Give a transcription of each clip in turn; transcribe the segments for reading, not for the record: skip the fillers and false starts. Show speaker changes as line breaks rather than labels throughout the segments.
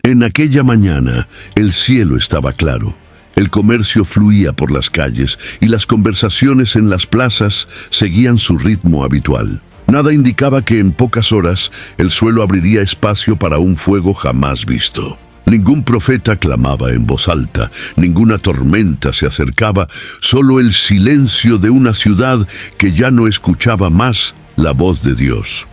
En aquella mañana, el cielo estaba claro. El comercio fluía por las calles y las conversaciones en las plazas seguían su ritmo habitual. Nada indicaba que en pocas horas el suelo abriría espacio para un fuego jamás visto. Ningún profeta clamaba en voz alta, ninguna tormenta se acercaba, solo el silencio de una ciudad que ya no escuchaba más la voz de Dios.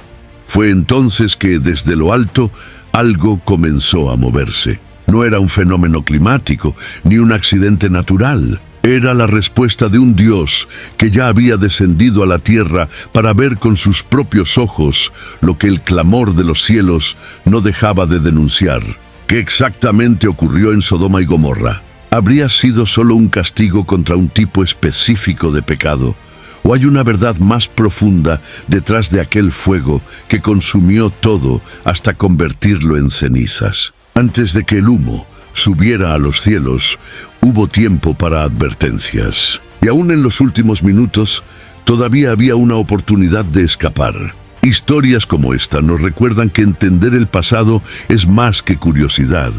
Fue entonces que desde lo alto algo comenzó a moverse. No era un fenómeno climático, ni un accidente natural. Era la respuesta de un Dios que ya había descendido a la tierra para ver con sus propios ojos lo que el clamor de los cielos no dejaba de denunciar. ¿Qué exactamente ocurrió en Sodoma y Gomorra? ¿Habría sido solo un castigo contra un tipo específico de pecado? ¿O hay una verdad más profunda detrás de aquel fuego que consumió todo hasta convertirlo en cenizas? Antes de que el humo subiera a los cielos, hubo tiempo para advertencias. Y aún en los últimos minutos, todavía había una oportunidad de escapar. Historias como esta nos recuerdan que entender el pasado es más que curiosidad,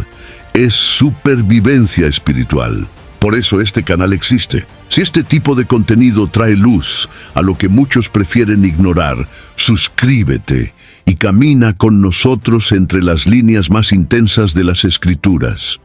es supervivencia espiritual. Por eso este canal existe. Si este tipo de contenido trae luz a lo que muchos prefieren ignorar, suscríbete y camina con nosotros entre las líneas más intensas de las Escrituras.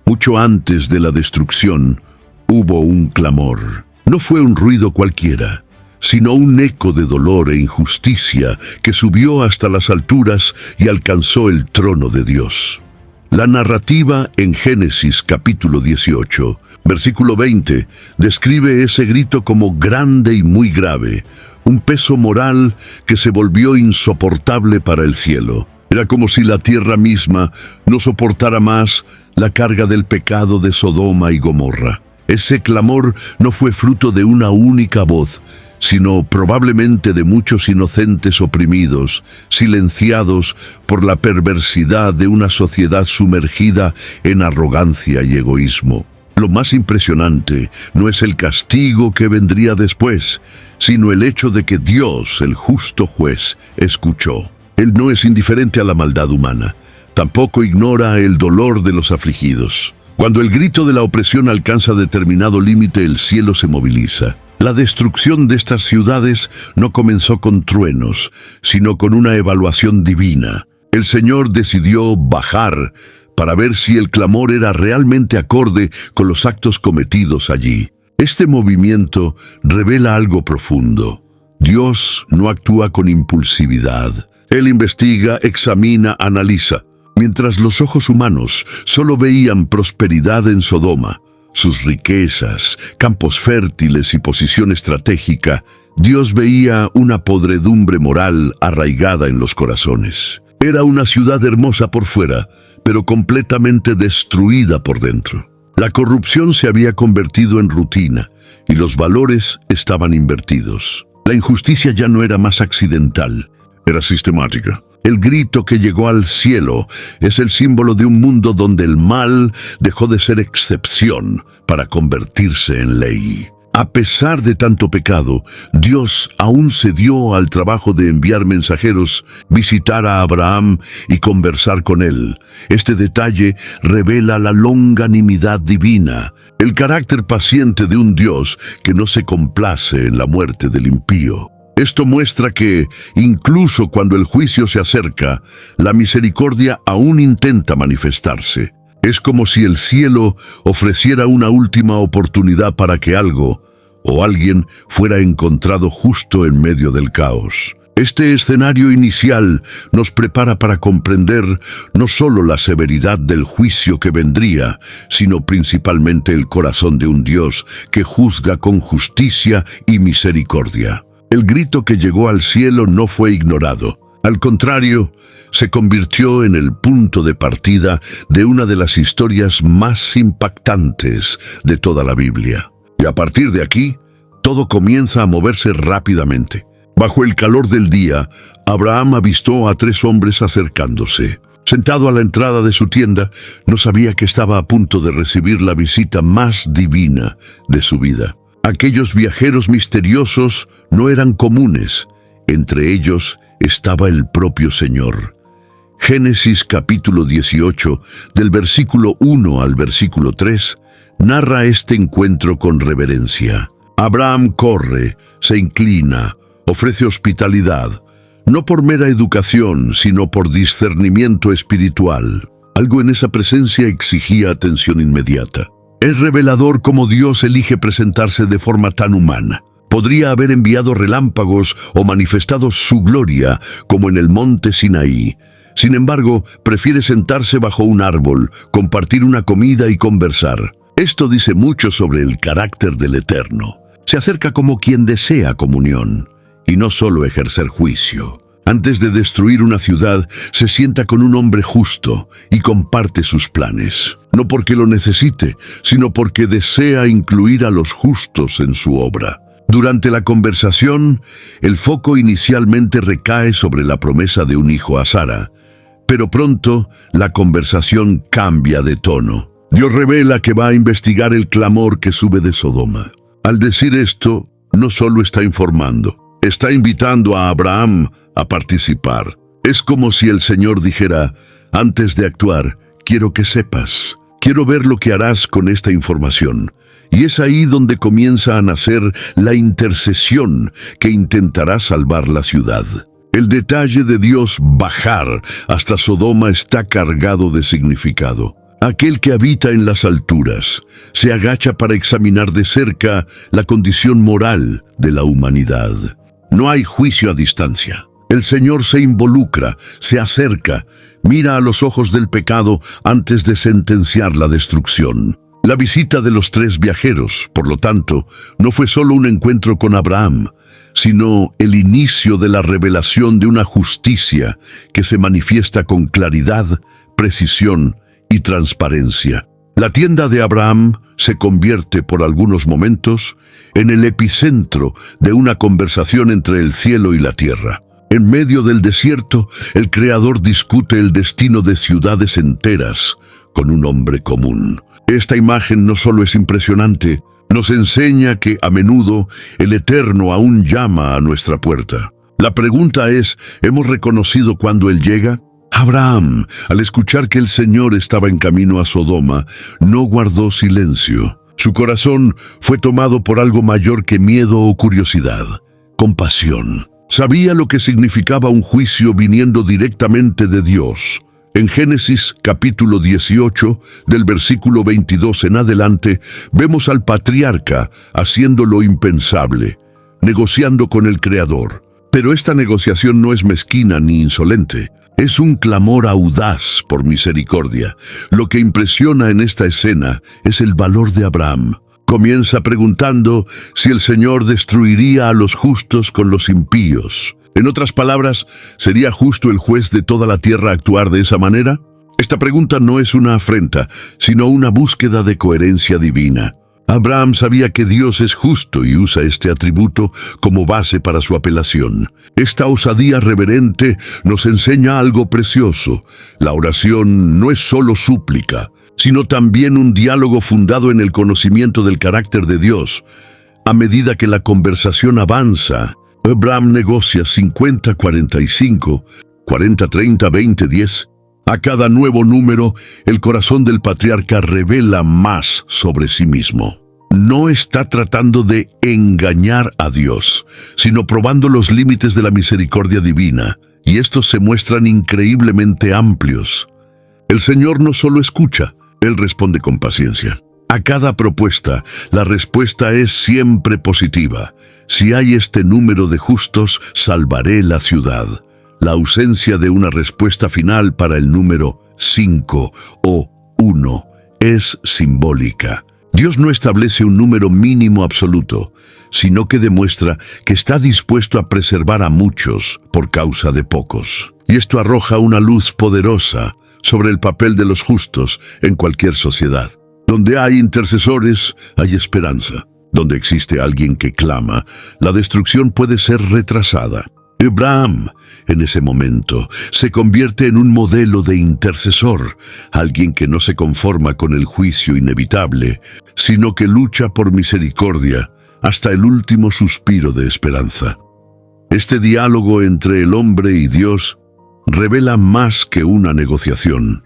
Mucho antes de la destrucción, hubo un clamor. No fue un ruido cualquiera, sino un eco de dolor e injusticia que subió hasta las alturas y alcanzó el trono de Dios. La narrativa en Génesis capítulo 18, versículo 20, describe ese grito como grande y muy grave, un peso moral que se volvió insoportable para el cielo. Era como si la tierra misma no soportara más la carga del pecado de Sodoma y Gomorra. Ese clamor no fue fruto de una única voz, sino probablemente de muchos inocentes oprimidos, silenciados por la perversidad de una sociedad sumergida en arrogancia y egoísmo. Lo más impresionante no es el castigo que vendría después, sino el hecho de que Dios, el justo juez, escuchó. Él no es indiferente a la maldad humana, tampoco ignora el dolor de los afligidos. Cuando el grito de la opresión alcanza determinado límite, el cielo se moviliza. La destrucción de estas ciudades no comenzó con truenos, sino con una evaluación divina. El Señor decidió bajar para ver si el clamor era realmente acorde con los actos cometidos allí. Este movimiento revela algo profundo. Dios no actúa con impulsividad. Él investiga, examina, analiza. Mientras los ojos humanos solo veían prosperidad en Sodoma, sus riquezas, campos fértiles y posición estratégica, Dios veía una podredumbre moral arraigada en los corazones. Era una ciudad hermosa por fuera, pero completamente destruida por dentro. La corrupción se había convertido en rutina y los valores estaban invertidos. La injusticia ya no era más accidental, era sistemática. El grito que llegó al cielo es el símbolo de un mundo donde el mal dejó de ser excepción para convertirse en ley. A pesar de tanto pecado, Dios aún se dio al trabajo de enviar mensajeros, visitar a Abraham y conversar con él. Este detalle revela la longanimidad divina, el carácter paciente de un Dios que no se complace en la muerte del impío. Esto muestra que, incluso cuando el juicio se acerca, la misericordia aún intenta manifestarse. Es como si el cielo ofreciera una última oportunidad para que algo o alguien fuera encontrado justo en medio del caos. Este escenario inicial nos prepara para comprender no solo la severidad del juicio que vendría, sino principalmente el corazón de un Dios que juzga con justicia y misericordia. El grito que llegó al cielo no fue ignorado. Al contrario, se convirtió en el punto de partida de una de las historias más impactantes de toda la Biblia. Y a partir de aquí, todo comienza a moverse rápidamente. Bajo el calor del día, Abraham avistó a 3 hombres acercándose. Sentado a la entrada de su tienda, no sabía que estaba a punto de recibir la visita más divina de su vida. Aquellos viajeros misteriosos no eran comunes. Entre ellos estaba el propio Señor. Génesis capítulo 18, del versículo 1 al versículo 3, narra este encuentro con reverencia. Abraham corre, se inclina, ofrece hospitalidad, no por mera educación, sino por discernimiento espiritual. Algo en esa presencia exigía atención inmediata. Es revelador cómo Dios elige presentarse de forma tan humana. Podría haber enviado relámpagos o manifestado su gloria, como en el monte Sinaí. Sin embargo, prefiere sentarse bajo un árbol, compartir una comida y conversar. Esto dice mucho sobre el carácter del Eterno. Se acerca como quien desea comunión, y no solo ejercer juicio. Antes de destruir una ciudad, se sienta con un hombre justo y comparte sus planes. No porque lo necesite, sino porque desea incluir a los justos en su obra. Durante la conversación, el foco inicialmente recae sobre la promesa de un hijo a Sara, pero pronto la conversación cambia de tono. Dios revela que va a investigar el clamor que sube de Sodoma. Al decir esto, no solo está informando, está invitando a Abraham a participar. Es como si el Señor dijera: antes de actuar, quiero que sepas, quiero ver lo que harás con esta información. Y es ahí donde comienza a nacer la intercesión que intentará salvar la ciudad. El detalle de Dios bajar hasta Sodoma está cargado de significado. Aquel que habita en las alturas se agacha para examinar de cerca la condición moral de la humanidad. No hay juicio a distancia. El Señor se involucra, se acerca, mira a los ojos del pecado antes de sentenciar la destrucción. La visita de los 3 viajeros, por lo tanto, no fue solo un encuentro con Abraham, sino el inicio de la revelación de una justicia que se manifiesta con claridad, precisión y transparencia. La tienda de Abraham se convierte por algunos momentos en el epicentro de una conversación entre el cielo y la tierra. En medio del desierto, el Creador discute el destino de ciudades enteras con un hombre común. Esta imagen no solo es impresionante, nos enseña que a menudo el Eterno aún llama a nuestra puerta. La pregunta es, ¿hemos reconocido cuando Él llega? Abraham, al escuchar que el Señor estaba en camino a Sodoma, no guardó silencio. Su corazón fue tomado por algo mayor que miedo o curiosidad: compasión. Sabía lo que significaba un juicio viniendo directamente de Dios. En Génesis capítulo 18, del versículo 22 en adelante, vemos al patriarca haciendo lo impensable, negociando con el Creador. Pero esta negociación no es mezquina ni insolente. Es un clamor audaz por misericordia. Lo que impresiona en esta escena es el valor de Abraham. Comienza preguntando si el Señor destruiría a los justos con los impíos. En otras palabras, ¿sería justo el juez de toda la tierra actuar de esa manera? Esta pregunta no es una afrenta, sino una búsqueda de coherencia divina. Abraham sabía que Dios es justo y usa este atributo como base para su apelación. Esta osadía reverente nos enseña algo precioso. La oración no es solo súplica, sino también un diálogo fundado en el conocimiento del carácter de Dios. A medida que la conversación avanza, Abraham negocia 50-45, 40-30, 20-10. A cada nuevo número, el corazón del patriarca revela más sobre sí mismo. No está tratando de engañar a Dios, sino probando los límites de la misericordia divina, y estos se muestran increíblemente amplios. El Señor no solo escucha, Él responde con paciencia. A cada propuesta, la respuesta es siempre positiva. Si hay este número de justos, salvaré la ciudad. La ausencia de una respuesta final para el número 5 o 1 es simbólica. Dios no establece un número mínimo absoluto, sino que demuestra que está dispuesto a preservar a muchos por causa de pocos. Y esto arroja una luz poderosa sobre el papel de los justos en cualquier sociedad. Donde hay intercesores, hay esperanza. Donde existe alguien que clama, la destrucción puede ser retrasada. Abraham, en ese momento, se convierte en un modelo de intercesor, alguien que no se conforma con el juicio inevitable, sino que lucha por misericordia hasta el último suspiro de esperanza. Este diálogo entre el hombre y Dios revela más que una negociación.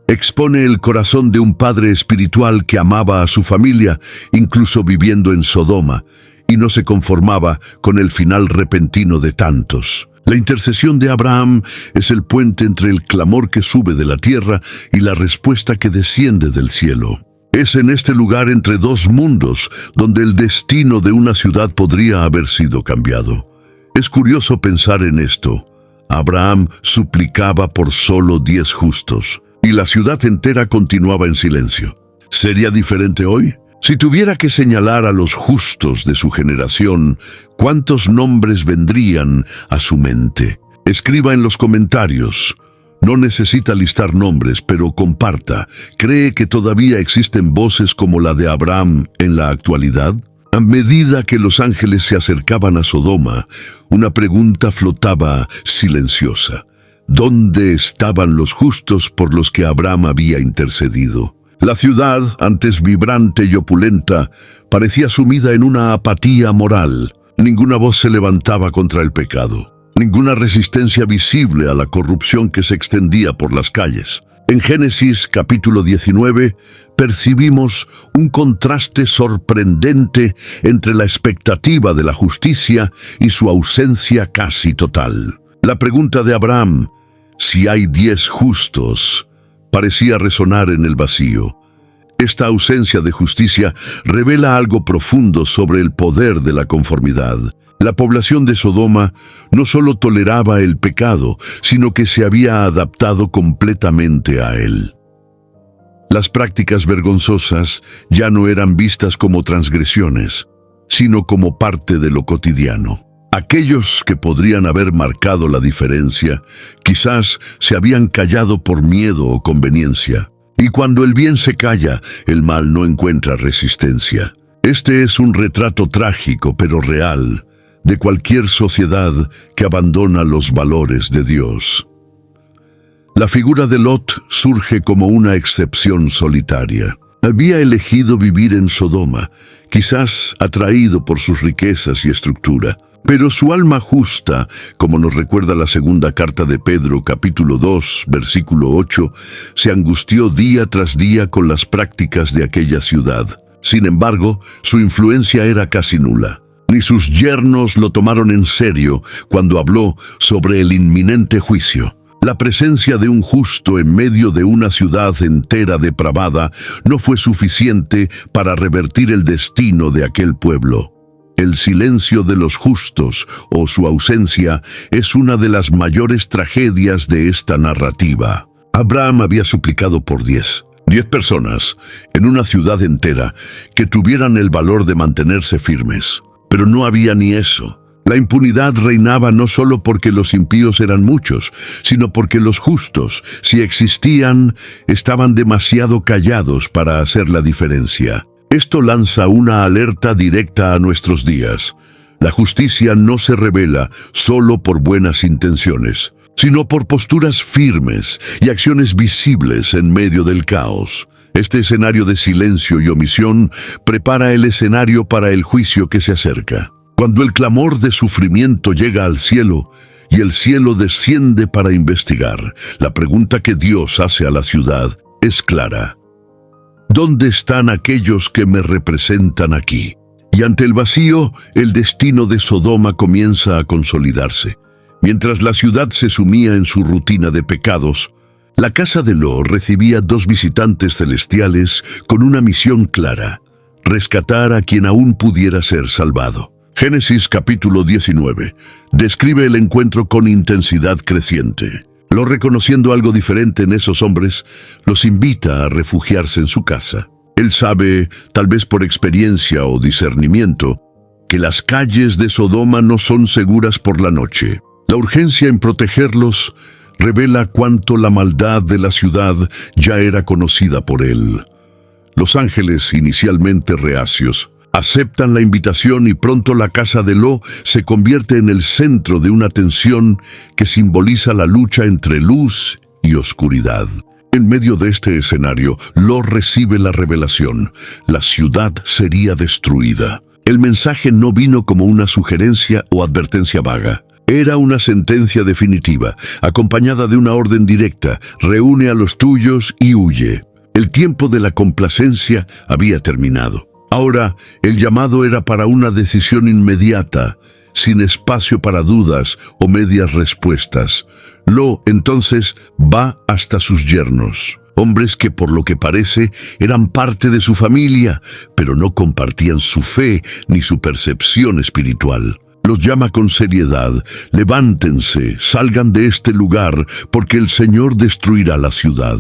Expone el corazón de un padre espiritual que amaba a su familia, incluso viviendo en Sodoma, y no se conformaba con el final repentino de tantos. La intercesión de Abraham es el puente entre el clamor que sube de la tierra y la respuesta que desciende del cielo. Es en este lugar entre dos mundos donde el destino de una ciudad podría haber sido cambiado. Es curioso pensar en esto. Abraham suplicaba por solo 10 justos, y la ciudad entera continuaba en silencio. ¿Sería diferente hoy? Si tuviera que señalar a los justos de su generación, ¿cuántos nombres vendrían a su mente? Escriba en los comentarios. No necesita listar nombres, pero comparta. ¿Cree que todavía existen voces como la de Abraham en la actualidad? A medida que los ángeles se acercaban a Sodoma, una pregunta flotaba silenciosa. ¿Dónde estaban los justos por los que Abraham había intercedido? La ciudad, antes vibrante y opulenta, parecía sumida en una apatía moral. Ninguna voz se levantaba contra el pecado. Ninguna resistencia visible a la corrupción que se extendía por las calles. En Génesis capítulo 19 percibimos un contraste sorprendente entre la expectativa de la justicia y su ausencia casi total. La pregunta de Abraham, si hay 10 justos, parecía resonar en el vacío. Esta ausencia de justicia revela algo profundo sobre el poder de la conformidad. La población de Sodoma no solo toleraba el pecado, sino que se había adaptado completamente a él. Las prácticas vergonzosas ya no eran vistas como transgresiones, sino como parte de lo cotidiano. Aquellos que podrían haber marcado la diferencia, quizás se habían callado por miedo o conveniencia. Y cuando el bien se calla, el mal no encuentra resistencia. Este es un retrato trágico, pero real, de cualquier sociedad que abandona los valores de Dios. La figura de Lot surge como una excepción solitaria. Había elegido vivir en Sodoma, quizás atraído por sus riquezas y estructura. Pero su alma justa, como nos recuerda la segunda carta de Pedro, capítulo 2, versículo 8, se angustió día tras día con las prácticas de aquella ciudad. Sin embargo, su influencia era casi nula. Ni sus yernos lo tomaron en serio cuando habló sobre el inminente juicio. La presencia de un justo en medio de una ciudad entera depravada no fue suficiente para revertir el destino de aquel pueblo. El silencio de los justos, o su ausencia, es una de las mayores tragedias de esta narrativa. Abraham había suplicado por 10 personas, en una ciudad entera, que tuvieran el valor de mantenerse firmes. Pero no había ni eso. La impunidad reinaba no solo porque los impíos eran muchos, sino porque los justos, si existían, estaban demasiado callados para hacer la diferencia. Esto lanza una alerta directa a nuestros días. La justicia no se revela solo por buenas intenciones, sino por posturas firmes y acciones visibles en medio del caos. Este escenario de silencio y omisión prepara el escenario para el juicio que se acerca. Cuando el clamor de sufrimiento llega al cielo y el cielo desciende para investigar, la pregunta que Dios hace a la ciudad es clara. ¿Dónde están aquellos que me representan aquí? Y ante el vacío, el destino de Sodoma comienza a consolidarse. Mientras la ciudad se sumía en su rutina de pecados, la casa de Lot recibía 2 visitantes celestiales con una misión clara: rescatar a quien aún pudiera ser salvado. Génesis capítulo 19 describe el encuentro con intensidad creciente. Lot, reconociendo algo diferente en esos hombres, los invita a refugiarse en su casa. Él sabe, tal vez por experiencia o discernimiento, que las calles de Sodoma no son seguras por la noche. La urgencia en protegerlos revela cuánto la maldad de la ciudad ya era conocida por él. Los ángeles, inicialmente reacios, aceptan la invitación y pronto la casa de Lot se convierte en el centro de una tensión que simboliza la lucha entre luz y oscuridad. En medio de este escenario, Lot recibe la revelación: la ciudad sería destruida. El mensaje no vino como una sugerencia o advertencia vaga. Era una sentencia definitiva, acompañada de una orden directa: reúne a los tuyos y huye. El tiempo de la complacencia había terminado. Ahora, el llamado era para una decisión inmediata, sin espacio para dudas o medias respuestas. Lot, entonces, va hasta sus yernos, hombres que, por lo que parece, eran parte de su familia, pero no compartían su fe ni su percepción espiritual. Los llama con seriedad: levántense, salgan de este lugar, porque el Señor destruirá la ciudad.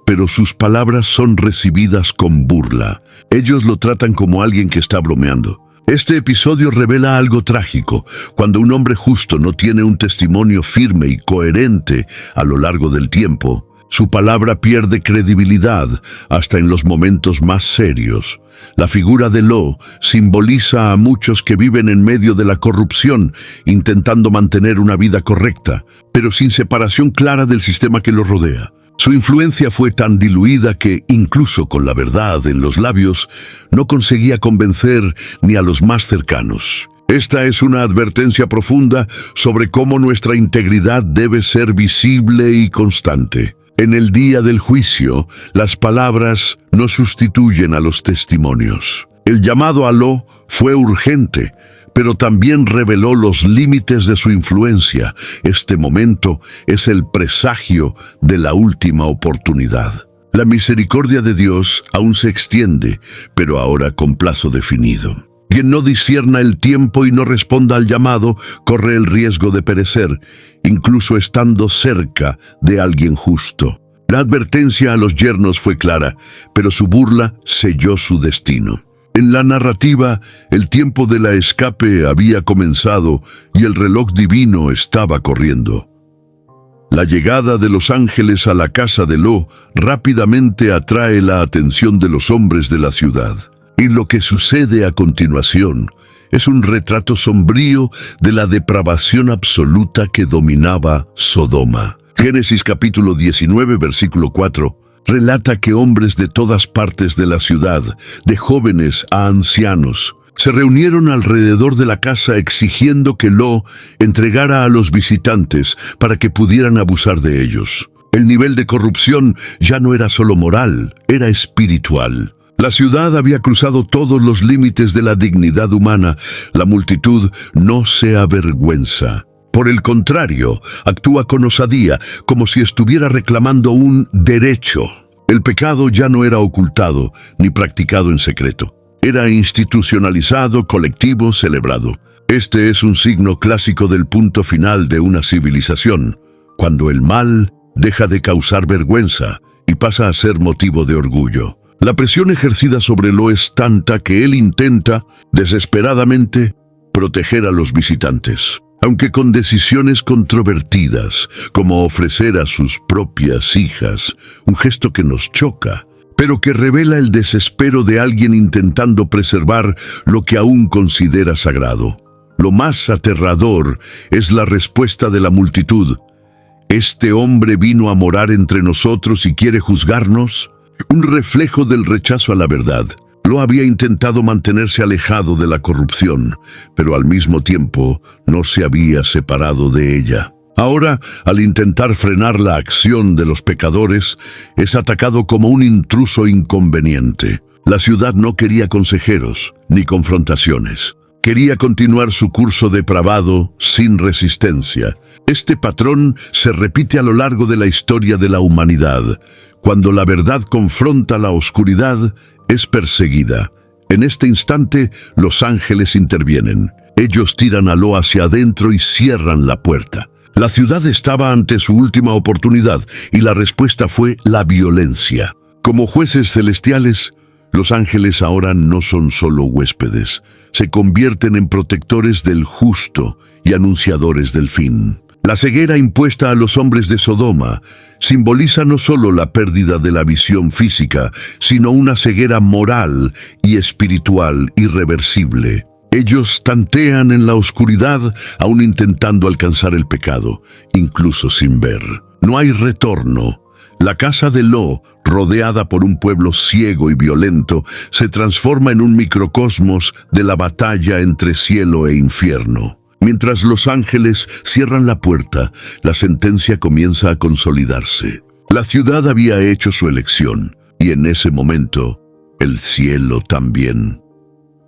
Pero sus palabras son recibidas con burla. Ellos lo tratan como alguien que está bromeando. Este episodio revela algo trágico: cuando un hombre justo no tiene un testimonio firme y coherente a lo largo del tiempo, su palabra pierde credibilidad hasta en los momentos más serios. La figura de Lot simboliza a muchos que viven en medio de la corrupción, intentando mantener una vida correcta, pero sin separación clara del sistema que los rodea. Su influencia fue tan diluida que, incluso con la verdad en los labios, no conseguía convencer ni a los más cercanos. Esta es una advertencia profunda sobre cómo nuestra integridad debe ser visible y constante. En el día del juicio, las palabras no sustituyen a los testimonios. El llamado a Lot fue urgente, pero también reveló los límites de su influencia. Este momento es el presagio de la última oportunidad. La misericordia de Dios aún se extiende, pero ahora con plazo definido. Quien no discierna el tiempo y no responda al llamado, corre el riesgo de perecer, incluso estando cerca de alguien justo. La advertencia a los yernos fue clara, pero su burla selló su destino. En la narrativa, el tiempo de la escape había comenzado y el reloj divino estaba corriendo. La llegada de los ángeles a la casa de Lot rápidamente atrae la atención de los hombres de la ciudad. Y lo que sucede a continuación es un retrato sombrío de la depravación absoluta que dominaba Sodoma. Génesis capítulo 19, versículo 4, relata que hombres de todas partes de la ciudad, de jóvenes a ancianos, se reunieron alrededor de la casa exigiendo que Lot entregara a los visitantes para que pudieran abusar de ellos. El nivel de corrupción ya no era solo moral, era espiritual. La ciudad había cruzado todos los límites de la dignidad humana. La multitud no se avergüenza. Por el contrario, actúa con osadía, como si estuviera reclamando un derecho. El pecado ya no era ocultado ni practicado en secreto. Era institucionalizado, colectivo, celebrado. Este es un signo clásico del punto final de una civilización, cuando el mal deja de causar vergüenza y pasa a ser motivo de orgullo. La presión ejercida sobre Lot es tanta que él intenta, desesperadamente, proteger a los visitantes. Aunque con decisiones controvertidas, como ofrecer a sus propias hijas, un gesto que nos choca, pero que revela el desespero de alguien intentando preservar lo que aún considera sagrado. Lo más aterrador es la respuesta de la multitud: ¿este hombre vino a morar entre nosotros y quiere juzgarnos? Un reflejo del rechazo a la verdad. Lot había intentado mantenerse alejado de la corrupción, pero al mismo tiempo no se había separado de ella. Ahora, al intentar frenar la acción de los pecadores, es atacado como un intruso inconveniente. La ciudad no quería consejeros ni confrontaciones. Quería continuar su curso depravado sin resistencia. Este patrón se repite a lo largo de la historia de la humanidad. Cuando la verdad confronta la oscuridad, es perseguida. En este instante, los ángeles intervienen. Ellos tiran a Lot hacia adentro y cierran la puerta. La ciudad estaba ante su última oportunidad y la respuesta fue la violencia. Como jueces celestiales, los ángeles ahora no son solo huéspedes. Se convierten en protectores del justo y anunciadores del fin. La ceguera impuesta a los hombres de Sodoma simboliza no solo la pérdida de la visión física, sino una ceguera moral y espiritual irreversible. Ellos tantean en la oscuridad, aún intentando alcanzar el pecado, incluso sin ver. No hay retorno. La casa de Lot, rodeada por un pueblo ciego y violento, se transforma en un microcosmos de la batalla entre cielo e infierno. Mientras los ángeles cierran la puerta, la sentencia comienza a consolidarse. La ciudad había hecho su elección, y en ese momento, el cielo también.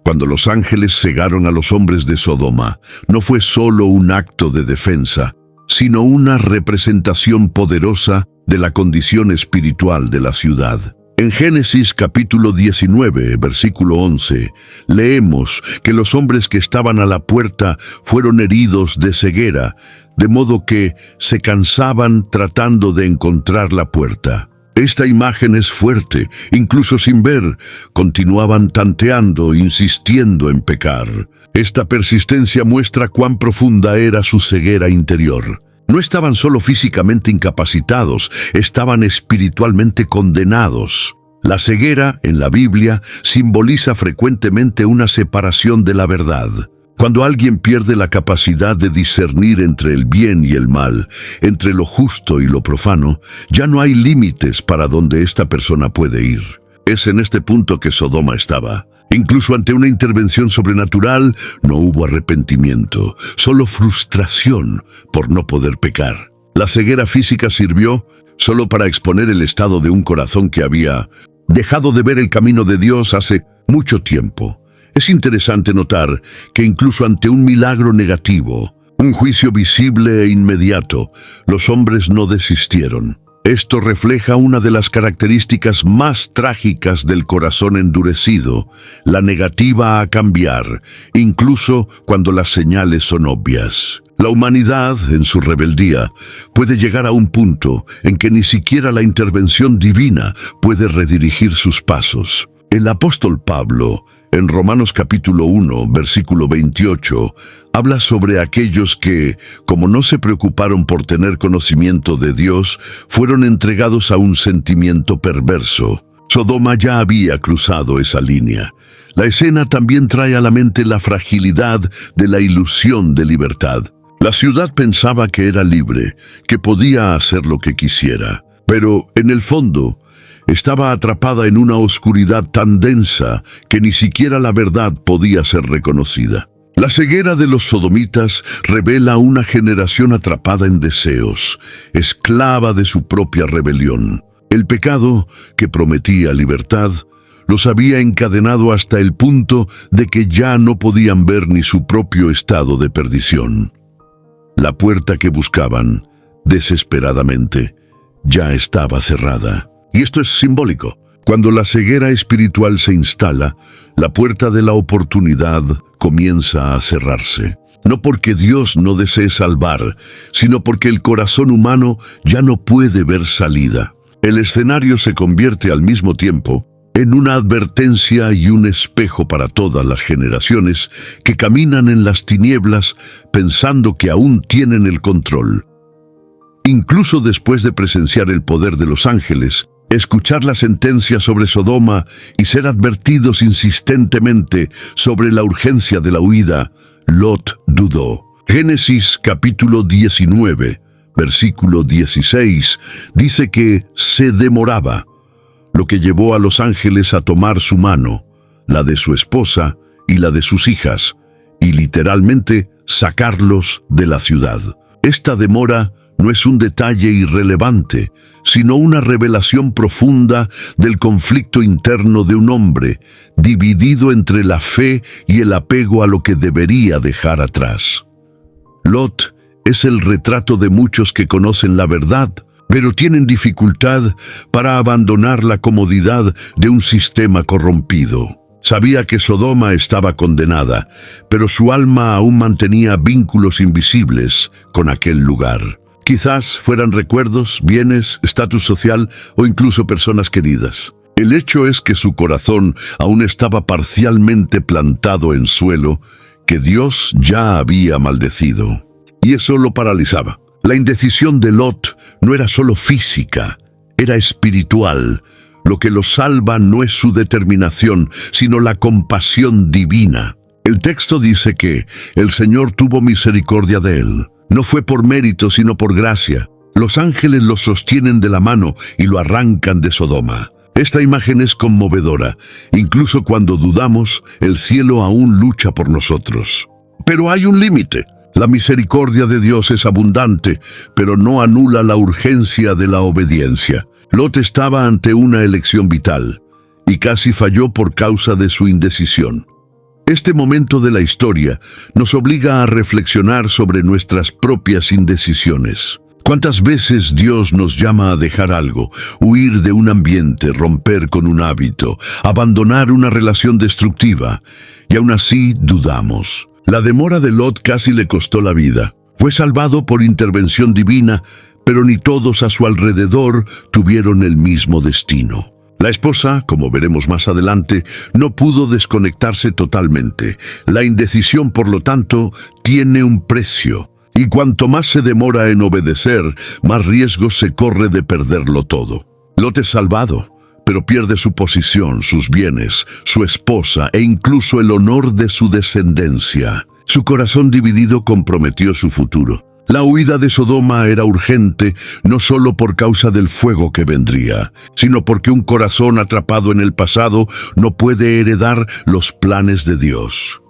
Cuando los ángeles cegaron a los hombres de Sodoma, no fue solo un acto de defensa, sino una representación poderosa de la condición espiritual de la ciudad. En Génesis capítulo 19, versículo 11, leemos que los hombres que estaban a la puerta fueron heridos de ceguera, de modo que se cansaban tratando de encontrar la puerta. Esta imagen es fuerte, incluso sin ver, continuaban tanteando, insistiendo en pecar. Esta persistencia muestra cuán profunda era su ceguera interior. No estaban solo físicamente incapacitados, estaban espiritualmente condenados. La ceguera, en la Biblia, simboliza frecuentemente una separación de la verdad. Cuando alguien pierde la capacidad de discernir entre el bien y el mal, entre lo justo y lo profano, ya no hay límites para donde esta persona puede ir. Es en este punto que Sodoma estaba. Incluso ante una intervención sobrenatural, no hubo arrepentimiento, solo frustración por no poder pecar. La ceguera física sirvió solo para exponer el estado de un corazón que había dejado de ver el camino de Dios hace mucho tiempo. Es interesante notar que incluso ante un milagro negativo, un juicio visible e inmediato, los hombres no desistieron. Esto refleja una de las características más trágicas del corazón endurecido, la negativa a cambiar, incluso cuando las señales son obvias. La humanidad, en su rebeldía, puede llegar a un punto en que ni siquiera la intervención divina puede redirigir sus pasos. El apóstol Pablo, en Romanos capítulo 1, versículo 28, habla sobre aquellos que, como no se preocuparon por tener conocimiento de Dios, fueron entregados a un sentimiento perverso. Sodoma ya había cruzado esa línea. La escena también trae a la mente la fragilidad de la ilusión de libertad. La ciudad pensaba que era libre, que podía hacer lo que quisiera, pero en el fondo estaba atrapada en una oscuridad tan densa que ni siquiera la verdad podía ser reconocida. La ceguera de los sodomitas revela una generación atrapada en deseos, esclava de su propia rebelión. El pecado, que prometía libertad, los había encadenado hasta el punto de que ya no podían ver ni su propio estado de perdición. La puerta que buscaban, desesperadamente, ya estaba cerrada. Y esto es simbólico. Cuando la ceguera espiritual se instala, la puerta de la oportunidad comienza a cerrarse. No porque Dios no desee salvar, sino porque el corazón humano ya no puede ver salida. El escenario se convierte al mismo tiempo en una advertencia y un espejo para todas las generaciones que caminan en las tinieblas pensando que aún tienen el control. Incluso después de presenciar el poder de los ángeles, escuchar la sentencia sobre Sodoma y ser advertidos insistentemente sobre la urgencia de la huida, Lot dudó. Génesis capítulo 19, versículo 16, dice que se demoraba, lo que llevó a los ángeles a tomar su mano, la de su esposa y la de sus hijas, y literalmente sacarlos de la ciudad. Esta demora no es un detalle irrelevante, sino una revelación profunda del conflicto interno de un hombre, dividido entre la fe y el apego a lo que debería dejar atrás. Lot es el retrato de muchos que conocen la verdad, pero tienen dificultad para abandonar la comodidad de un sistema corrompido. Sabía que Sodoma estaba condenada, pero su alma aún mantenía vínculos invisibles con aquel lugar. Quizás fueran recuerdos, bienes, estatus social o incluso personas queridas. El hecho es que su corazón aún estaba parcialmente plantado en suelo que Dios ya había maldecido. Y eso lo paralizaba. La indecisión de Lot no era solo física, era espiritual. Lo que lo salva no es su determinación, sino la compasión divina. El texto dice que el Señor tuvo misericordia de él. No fue por mérito, sino por gracia. Los ángeles lo sostienen de la mano y lo arrancan de Sodoma. Esta imagen es conmovedora. Incluso cuando dudamos, el cielo aún lucha por nosotros. Pero hay un límite. La misericordia de Dios es abundante, pero no anula la urgencia de la obediencia. Lot estaba ante una elección vital, y casi falló por causa de su indecisión. Este momento de la historia nos obliga a reflexionar sobre nuestras propias indecisiones. ¿Cuántas veces Dios nos llama a dejar algo, huir de un ambiente, romper con un hábito, abandonar una relación destructiva, y aún así dudamos? La demora de Lot casi le costó la vida. Fue salvado por intervención divina, pero ni todos a su alrededor tuvieron el mismo destino. La esposa, como veremos más adelante, no pudo desconectarse totalmente. La indecisión, por lo tanto, tiene un precio. Y cuanto más se demora en obedecer, más riesgo se corre de perderlo todo. Lot es salvado, pero pierde su posición, sus bienes, su esposa e incluso el honor de su descendencia. Su corazón dividido comprometió su futuro. La huida de Sodoma era urgente, no solo por causa del fuego que vendría, sino porque un corazón atrapado en el pasado no puede heredar los planes de Dios.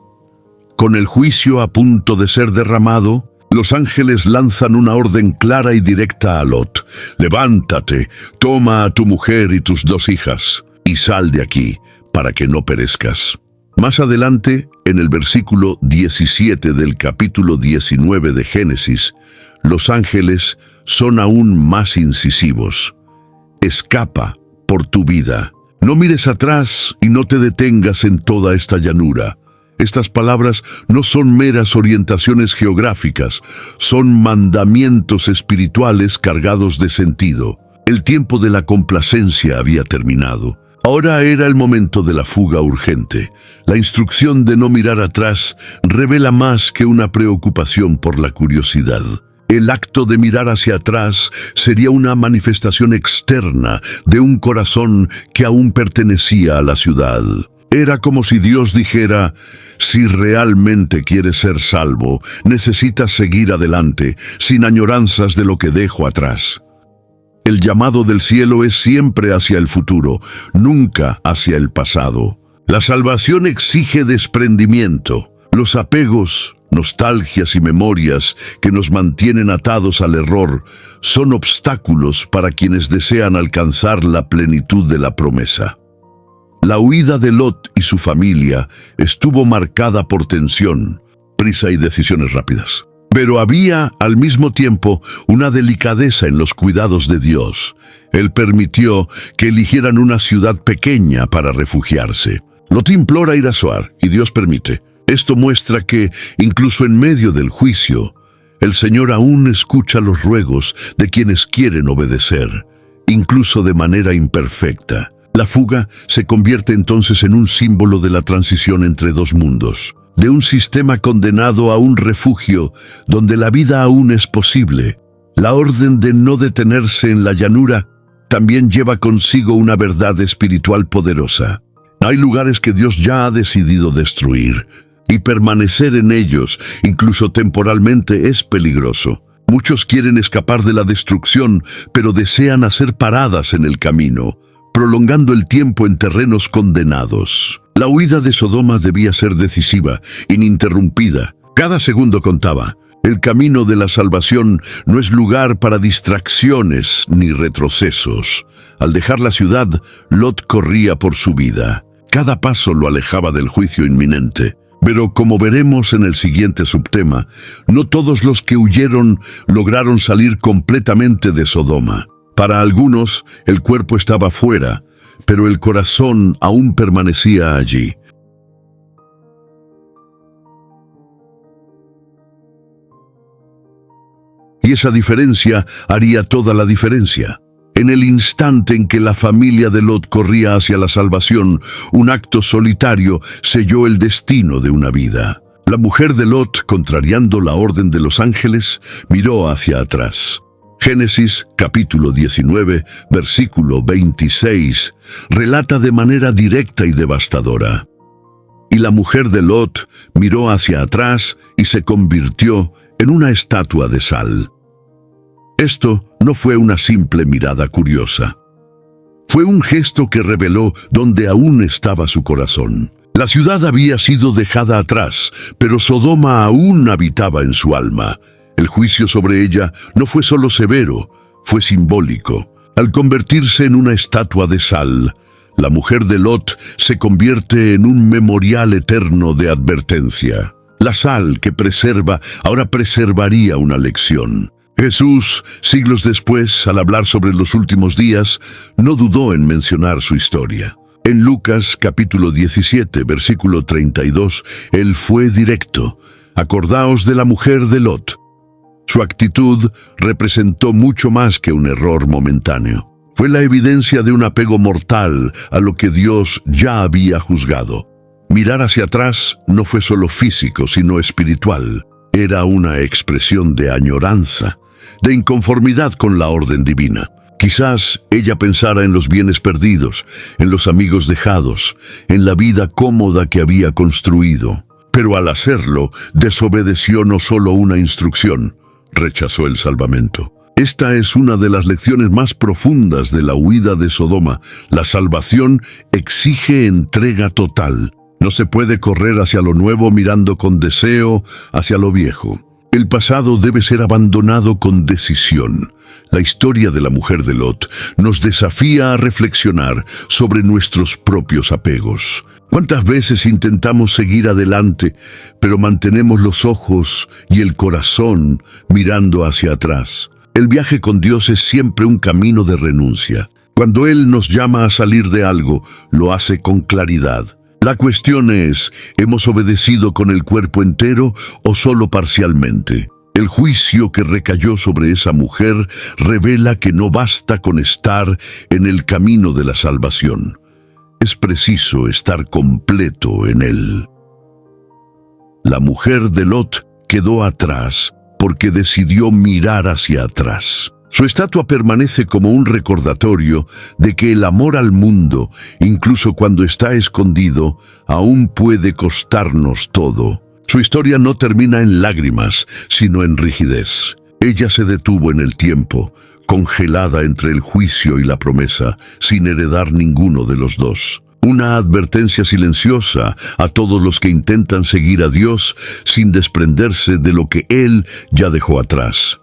Con el juicio a punto de ser derramado, los ángeles lanzan una orden clara y directa a Lot. Levántate, toma a tu mujer y tus 2 hijas, y sal de aquí, para que no perezcas. Más adelante, en el versículo 17 del capítulo 19 de Génesis, los ángeles son aún más incisivos. Escapa por tu vida. No mires atrás y no te detengas en toda esta llanura. Estas palabras no son meras orientaciones geográficas, son mandamientos espirituales cargados de sentido. El tiempo de la complacencia había terminado. Ahora era el momento de la fuga urgente. La instrucción de no mirar atrás revela más que una preocupación por la curiosidad. El acto de mirar hacia atrás sería una manifestación externa de un corazón que aún pertenecía a la ciudad. Era como si Dios dijera: si realmente quieres ser salvo, necesitas seguir adelante, sin añoranzas de lo que dejo atrás. El llamado del cielo es siempre hacia el futuro, nunca hacia el pasado. La salvación exige desprendimiento. Los apegos, nostalgias y memorias que nos mantienen atados al error son obstáculos para quienes desean alcanzar la plenitud de la promesa. La huida de Lot y su familia estuvo marcada por tensión, prisa y decisiones rápidas. Pero había, al mismo tiempo, una delicadeza en los cuidados de Dios. Él permitió que eligieran una ciudad pequeña para refugiarse. Lot implora ir a Zoar, y Dios permite. Esto muestra que, incluso en medio del juicio, el Señor aún escucha los ruegos de quienes quieren obedecer, incluso de manera imperfecta. La fuga se convierte entonces en un símbolo de la transición entre 2 mundos. De un sistema condenado a un refugio donde la vida aún es posible. La orden de no detenerse en la llanura también lleva consigo una verdad espiritual poderosa. Hay lugares que Dios ya ha decidido destruir, y permanecer en ellos, incluso temporalmente, es peligroso. Muchos quieren escapar de la destrucción, pero desean hacer paradas en el camino, prolongando el tiempo en terrenos condenados. La huida de Sodoma debía ser decisiva, ininterrumpida. Cada segundo contaba. El camino de la salvación no es lugar para distracciones ni retrocesos. Al dejar la ciudad, Lot corría por su vida. Cada paso lo alejaba del juicio inminente. Pero como veremos en el siguiente subtema, no todos los que huyeron lograron salir completamente de Sodoma. Para algunos, el cuerpo estaba fuera, pero el corazón aún permanecía allí. Y esa diferencia haría toda la diferencia. En el instante en que la familia de Lot corría hacia la salvación, un acto solitario selló el destino de una vida. La mujer de Lot, contrariando la orden de los ángeles, miró hacia atrás. Génesis capítulo 19, versículo 26, relata de manera directa y devastadora. Y la mujer de Lot miró hacia atrás y se convirtió en una estatua de sal. Esto no fue una simple mirada curiosa. Fue un gesto que reveló dónde aún estaba su corazón. La ciudad había sido dejada atrás, pero Sodoma aún habitaba en su alma. El juicio sobre ella no fue solo severo, fue simbólico. Al convertirse en una estatua de sal, la mujer de Lot se convierte en un memorial eterno de advertencia. La sal que preserva ahora preservaría una lección. Jesús, siglos después, al hablar sobre los últimos días, no dudó en mencionar su historia. En Lucas capítulo 17, versículo 32, Él fue directo. Acordaos de la mujer de Lot. Su actitud representó mucho más que un error momentáneo. Fue la evidencia de un apego mortal a lo que Dios ya había juzgado. Mirar hacia atrás no fue solo físico, sino espiritual. Era una expresión de añoranza, de inconformidad con la orden divina. Quizás ella pensara en los bienes perdidos, en los amigos dejados, en la vida cómoda que había construido. Pero al hacerlo, desobedeció no solo una instrucción, rechazó el salvamento. Esta es una de las lecciones más profundas de la huida de Sodoma. La salvación exige entrega total. No se puede correr hacia lo nuevo mirando con deseo hacia lo viejo. El pasado debe ser abandonado con decisión. La historia de la mujer de Lot nos desafía a reflexionar sobre nuestros propios apegos. ¿Cuántas veces intentamos seguir adelante, pero mantenemos los ojos y el corazón mirando hacia atrás? El viaje con Dios es siempre un camino de renuncia. Cuando Él nos llama a salir de algo, lo hace con claridad. La cuestión es, ¿hemos obedecido con el cuerpo entero o solo parcialmente? El juicio que recayó sobre esa mujer revela que no basta con estar en el camino de la salvación. Es preciso estar completo en él. La mujer de Lot quedó atrás porque decidió mirar hacia atrás. Su estatua permanece como un recordatorio de que el amor al mundo, incluso cuando está escondido, aún puede costarnos todo. Su historia no termina en lágrimas, sino en rigidez. Ella se detuvo en el tiempo, congelada entre el juicio y la promesa, sin heredar ninguno de los dos. Una advertencia silenciosa a todos los que intentan seguir a Dios sin desprenderse de lo que Él ya dejó atrás.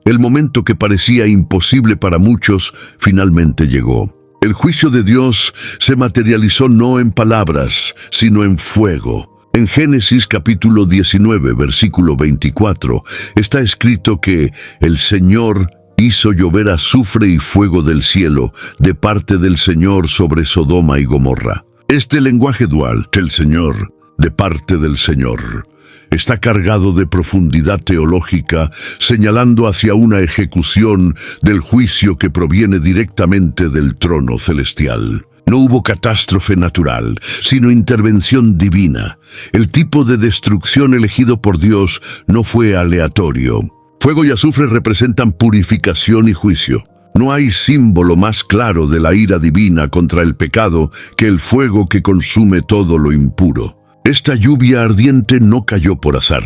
El momento que parecía imposible para muchos finalmente llegó. El juicio de Dios se materializó no en palabras, sino en fuego. En Génesis capítulo 19, versículo 24, está escrito que el Señor hizo llover azufre y fuego del cielo de parte del Señor sobre Sodoma y Gomorra. Este lenguaje dual, el Señor, de parte del Señor, está cargado de profundidad teológica, señalando hacia una ejecución del juicio que proviene directamente del trono celestial. No hubo catástrofe natural, sino intervención divina. El tipo de destrucción elegido por Dios no fue aleatorio. Fuego y azufre representan purificación y juicio. No hay símbolo más claro de la ira divina contra el pecado que el fuego que consume todo lo impuro. Esta lluvia ardiente no cayó por azar,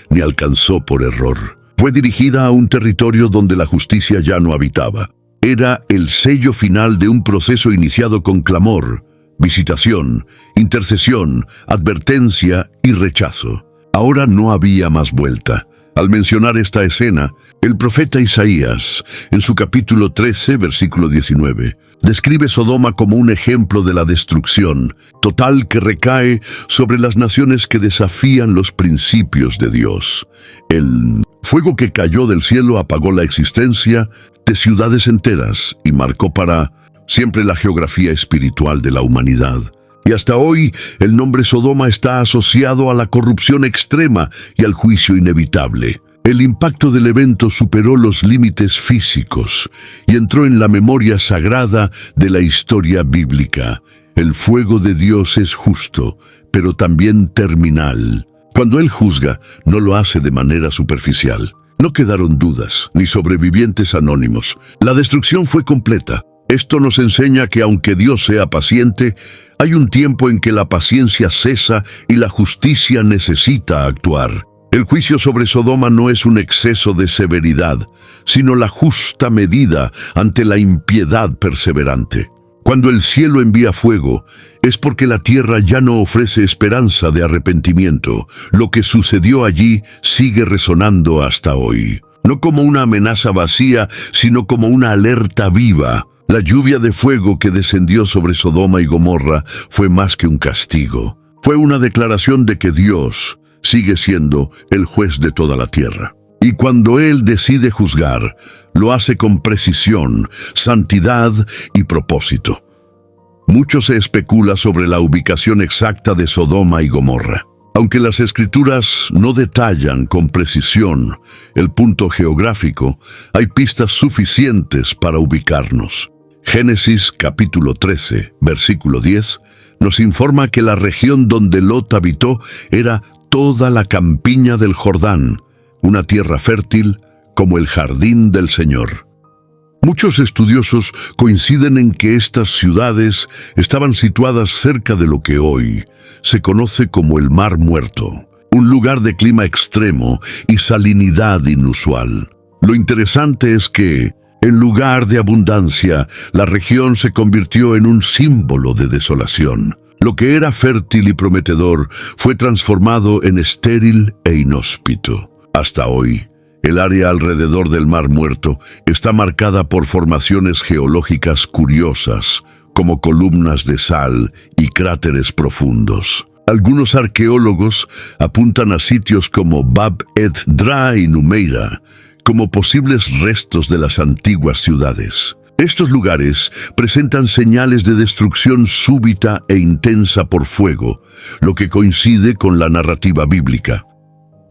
ni alcanzó por error. Fue dirigida a un territorio donde la justicia ya no habitaba. Era el sello final de un proceso iniciado con clamor, visitación, intercesión, advertencia y rechazo. Ahora no había más vuelta. Al mencionar esta escena, el profeta Isaías, en su capítulo 13, versículo 19, describe Sodoma como un ejemplo de la destrucción total que recae sobre las naciones que desafían los principios de Dios. El fuego que cayó del cielo apagó la existencia de ciudades enteras y marcó para siempre la geografía espiritual de la humanidad. Y hasta hoy, el nombre Sodoma está asociado a la corrupción extrema y al juicio inevitable. El impacto del evento superó los límites físicos y entró en la memoria sagrada de la historia bíblica. El fuego de Dios es justo, pero también terminal. Cuando Él juzga, no lo hace de manera superficial. No quedaron dudas, ni sobrevivientes anónimos. La destrucción fue completa. Esto nos enseña que aunque Dios sea paciente, hay un tiempo en que la paciencia cesa y la justicia necesita actuar. El juicio sobre Sodoma no es un exceso de severidad, sino la justa medida ante la impiedad perseverante. Cuando el cielo envía fuego, es porque la tierra ya no ofrece esperanza de arrepentimiento. Lo que sucedió allí sigue resonando hasta hoy. No como una amenaza vacía, sino como una alerta viva. La lluvia de fuego que descendió sobre Sodoma y Gomorra fue más que un castigo. Fue una declaración de que Dios sigue siendo el juez de toda la tierra. Y cuando Él decide juzgar, lo hace con precisión, santidad y propósito. Mucho se especula sobre la ubicación exacta de Sodoma y Gomorra. Aunque las Escrituras no detallan con precisión el punto geográfico, hay pistas suficientes para ubicarnos. Génesis capítulo 13, versículo 10, nos informa que la región donde Lot habitó era toda la campiña del Jordán, una tierra fértil como el jardín del Señor. Muchos estudiosos coinciden en que estas ciudades estaban situadas cerca de lo que hoy se conoce como el Mar Muerto, un lugar de clima extremo y salinidad inusual. Lo interesante es que, en lugar de abundancia, la región se convirtió en un símbolo de desolación. Lo que era fértil y prometedor fue transformado en estéril e inhóspito. Hasta hoy, el área alrededor del Mar Muerto está marcada por formaciones geológicas curiosas, como columnas de sal y cráteres profundos. Algunos arqueólogos apuntan a sitios como Bab ed-Dra y Numeira como posibles restos de las antiguas ciudades. Estos lugares presentan señales de destrucción súbita e intensa por fuego, lo que coincide con la narrativa bíblica.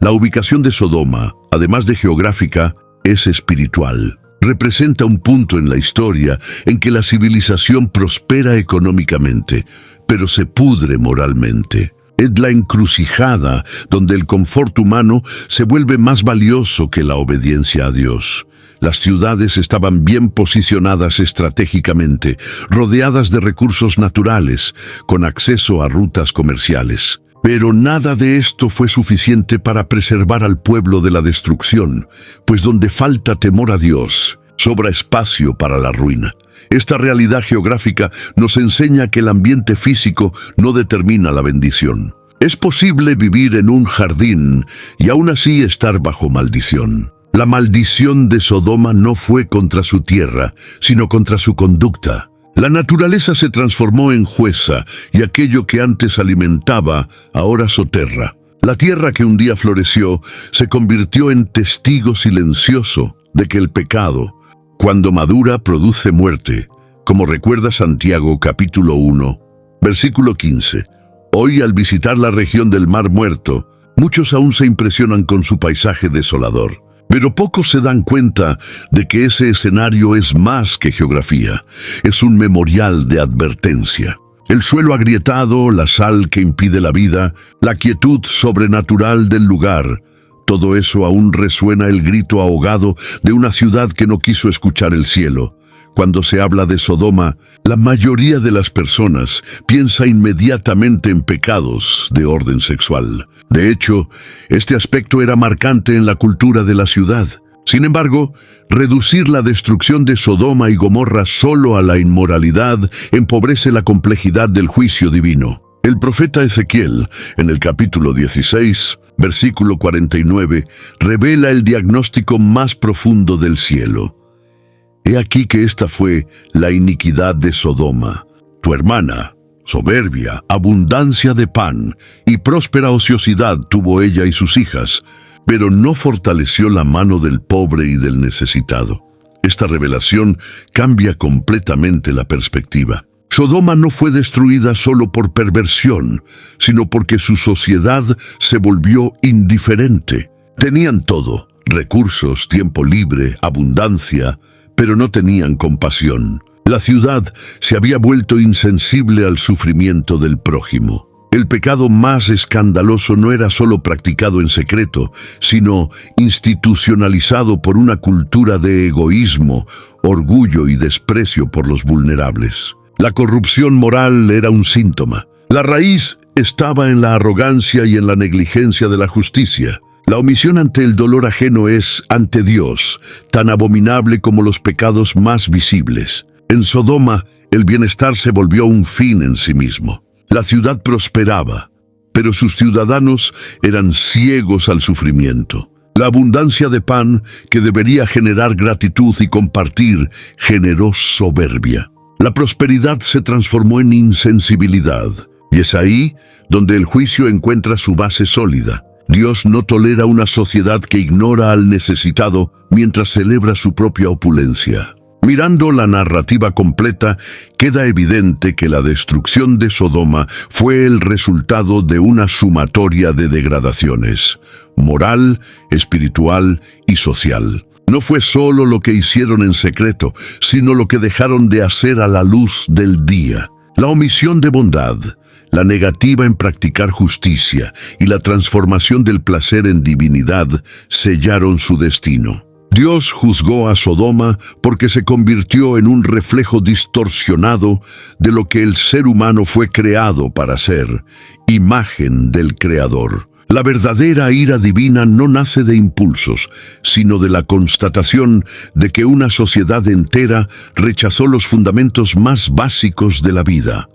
La ubicación de Sodoma, además de geográfica, es espiritual. Representa un punto en la historia en que la civilización prospera económicamente, pero se pudre moralmente. Es la encrucijada donde el confort humano se vuelve más valioso que la obediencia a Dios. Las ciudades estaban bien posicionadas estratégicamente, rodeadas de recursos naturales, con acceso a rutas comerciales. Pero nada de esto fue suficiente para preservar al pueblo de la destrucción, pues donde falta temor a Dios, sobra espacio para la ruina. Esta realidad geográfica nos enseña que el ambiente físico no determina la bendición. Es posible vivir en un jardín y aún así estar bajo maldición. La maldición de Sodoma no fue contra su tierra, sino contra su conducta. La naturaleza se transformó en jueza y aquello que antes alimentaba, ahora soterra. La tierra que un día floreció se convirtió en testigo silencioso de que el pecado, cuando madura, produce muerte, como recuerda Santiago capítulo 1, versículo 15. Hoy, al visitar la región del Mar Muerto, muchos aún se impresionan con su paisaje desolador. Pero pocos se dan cuenta de que ese escenario es más que geografía, es un memorial de advertencia. El suelo agrietado, la sal que impide la vida, la quietud sobrenatural del lugar, todo eso aún resuena el grito ahogado de una ciudad que no quiso escuchar el cielo. Cuando se habla de Sodoma, la mayoría de las personas piensa inmediatamente en pecados de orden sexual. De hecho, este aspecto era marcante en la cultura de la ciudad. Sin embargo, reducir la destrucción de Sodoma y Gomorra solo a la inmoralidad empobrece la complejidad del juicio divino. El profeta Ezequiel, en el capítulo 16, versículo 49, revela el diagnóstico más profundo del cielo. He aquí que esta fue la iniquidad de Sodoma, tu hermana, soberbia, abundancia de pan y próspera ociosidad tuvo ella y sus hijas, pero no fortaleció la mano del pobre y del necesitado. Esta revelación cambia completamente la perspectiva. Sodoma no fue destruida solo por perversión, sino porque su sociedad se volvió indiferente. Tenían todo, recursos, tiempo libre, abundancia, pero no tenían compasión. La ciudad se había vuelto insensible al sufrimiento del prójimo. El pecado más escandaloso no era solo practicado en secreto, sino institucionalizado por una cultura de egoísmo, orgullo y desprecio por los vulnerables. La corrupción moral era un síntoma. La raíz estaba en la arrogancia y en la negligencia de la justicia. La omisión ante el dolor ajeno es, ante Dios, tan abominable como los pecados más visibles. En Sodoma, el bienestar se volvió un fin en sí mismo. La ciudad prosperaba, pero sus ciudadanos eran ciegos al sufrimiento. La abundancia de pan, que debería generar gratitud y compartir, generó soberbia. La prosperidad se transformó en insensibilidad, y es ahí donde el juicio encuentra su base sólida. Dios no tolera una sociedad que ignora al necesitado mientras celebra su propia opulencia. Mirando la narrativa completa, queda evidente que la destrucción de Sodoma fue el resultado de una sumatoria de degradaciones, moral, espiritual y social. No fue solo lo que hicieron en secreto, sino lo que dejaron de hacer a la luz del día. La omisión de bondad, la negativa en practicar justicia y la transformación del placer en divinidad sellaron su destino. Dios juzgó a Sodoma porque se convirtió en un reflejo distorsionado de lo que el ser humano fue creado para ser, imagen del Creador. La verdadera ira divina no nace de impulsos, sino de la constatación de que una sociedad entera rechazó los fundamentos más básicos de la vida: